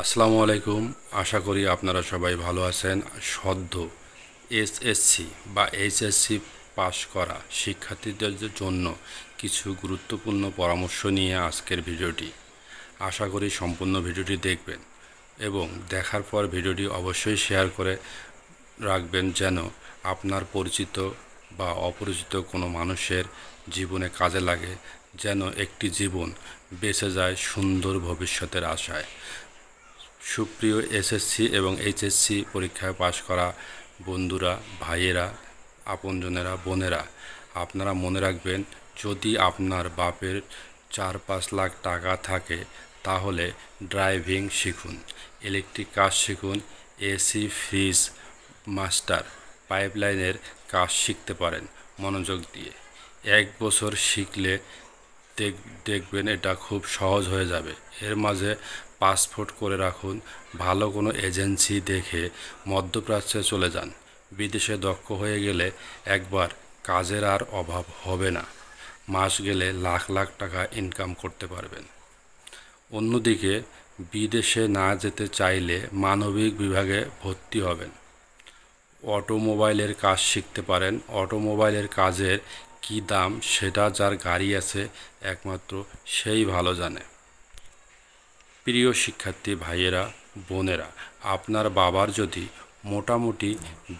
আসসালামু আলাইকুম। আশা করি আপনারা সবাই ভালো আছেন। সদ্য এসএসসি বা এইচএসসি পাশ করা শিক্ষার্থীদের জন্য কিছু গুরুত্বপূর্ণ পরামর্শ নিয়ে আজকের ভিডিওটি। আশা করি সম্পূর্ণ ভিডিওটি দেখবেন এবং দেখার পর ভিডিওটি অবশ্যই শেয়ার করে রাখবেন যেন আপনার পরিচিত বা অপরিচিত কোনো মানুষের জীবনে কাজে লাগে, যেন একটি জীবন বেঁচে যায় সুন্দর ভবিষ্যতের আশায়। সুপ্রিয় এসএসসি এবং এইচএসসি পরীক্ষায় পাশ করা বন্ধুরা, ভাইয়েরা, আপনজনেরা, বোনেরা, আপনারা মনে রাখবেন, যদি আপনার বাপের 4-5 লাখ টাকা থাকে তাহলে ড্রাইভিং শিখুন, ইলেকট্রিক কাজ শিখুন, এসি, ফ্রিজ, মাস্টার, পাইপলাইনের কাজ শিখতে পারেন মনোযোগ দিয়ে। 1 বছর শিখলে দেখবেন এটা খুব সহজ হয়ে যাবে। এর মাঝে পাসপোর্ট করে রাখুন, ভালো কোনো এজেন্সি দেখে মধ্যপ্রাচ্যে চলে যান। বিদেশে দক্ষ হয়ে গেলে একবার কাজের আর অভাব হবে না, মাস গেলে লাখ লাখ টাকা ইনকাম করতে পারবেন। অন্যদিকে বিদেশে না যেতে চাইলে মানবিক বিভাগে ভর্তি হবেন, অটোমোবাইলের কাজ শিখতে পারেন। অটোমোবাইলের কাজের কি দাম সেটা যার গাড়ি আছে একমাত্র সেই ভালো জানে। প্রিয় শিক্ষার্থী ভাইয়েরা, বোনেরা, আপনার বাবার যদি মোটামুটি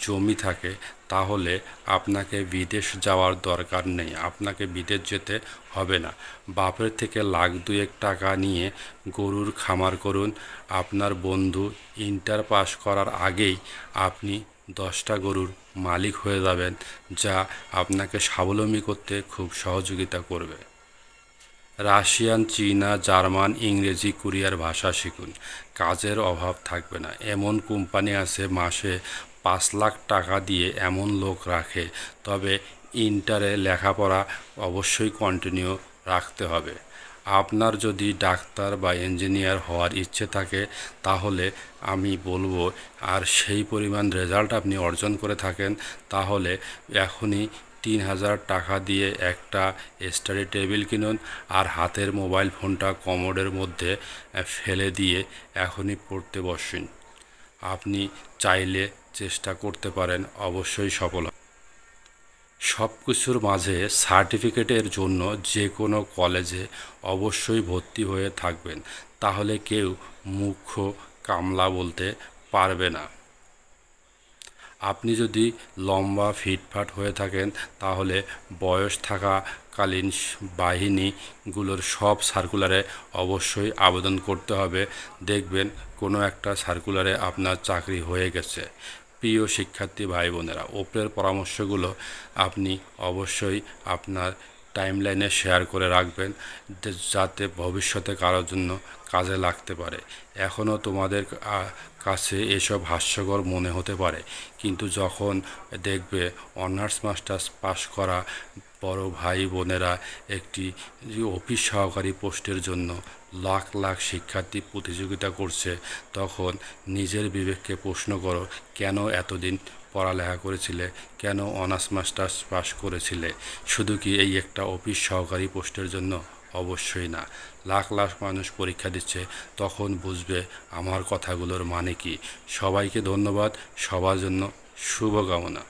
জমি থাকে তাহলে আপনাকে বিদেশ যাওয়ার দরকার নেই, আপনাকে বিদেশ যেতে হবে না। বাপের থেকে লাখ দুয়েক টাকা নিয়ে গরুর খামার করুন। আপনার বন্ধু ইন্টার পাস করার আগেই আপনি 10টা গরুর মালিক হয়ে যাবেন, যা আপনাকে স্বাবলম্বী করতে খুব সহযোগিতা করবে। রাশিয়ান, চীনা, জার্মান, ইংরেজি, কোরিয়ার ভাষা শিখুন, কাজের অভাব থাকবে না। এমন কোম্পানি আছে মাসে 5 লাখ টাকা দিয়ে এমন লোক রাখে, তবে ইন্টারে লেখাপড়া অবশ্যই কন্টিনিউ রাখতে হবে। আপনার যদি ডাক্তার বা ইঞ্জিনিয়ার হওয়ার ইচ্ছে থাকে তাহলে আমি বলবো, আর সেই পরিমাণ রেজাল্ট আপনি অর্জন করে থাকেন তাহলে এখনই 3,000 টাকা দিয়ে একটা স্টাডি টেবিল কিনুন আর হাতের মোবাইল ফোনটা কমোডের মধ্যে ফেলে দিয়ে এখনই পড়তে বসুন। আপনি চাইলে চেষ্টা করতে পারেন, অবশ্যই সফল হবে। সব কিছুর মাঝে সার্টিফিকেটের জন্য যে কোনো কলেজে অবশ্যই ভর্তি হয়ে থাকবেন, তাহলে কেউ মুখ্য কামলা বলতে পারবে না। আপনি যদি লম্বা ফিটফাট হয়ে থাকেন তাহলে বয়স থাকাকালীন বাহিনীগুলোর সব সার্কুলারে অবশ্যই আবেদন করতে হবে, দেখবেন কোনো একটা সার্কুলারে আপনার চাকরি হয়ে গেছে। প্রিয় শিক্ষার্থী ভাই বোনেরা, ওপরের পরামর্শগুলো আপনি অবশ্যই আপনার টাইমলাইনে শেয়ার করে রাখবেন, যাতে ভবিষ্যতে কারোর জন্য কাজে লাগতে পারে। এখনও তোমাদের কাছে এসব হাস্যকর মনে হতে পারে, কিন্তু যখন দেখবে অনার্স মাস্টার্স পাশ করা বড় ভাই বোনেরা একটি অফিস সহকারী পোস্টের জন্য লাখ লাখ শিক্ষার্থী প্রতিযোগিতা করছে, তখন নিজের বিবেককে প্রশ্ন করো, কেন এতদিন পড়ালেখা করেছিলে, কেন অনার্স মাস্টার্স পাস করেছিলে? শুধু কি এই একটা অফিস সহকারী পোস্টের জন্য? অবশ্যই না। লাখ লাখ মানুষ পরীক্ষা দিচ্ছে, তখন বুঝবে আমার কথাগুলোর মানে কি। সবাইকে ধন্যবাদ, সবার জন্য শুভকামনা।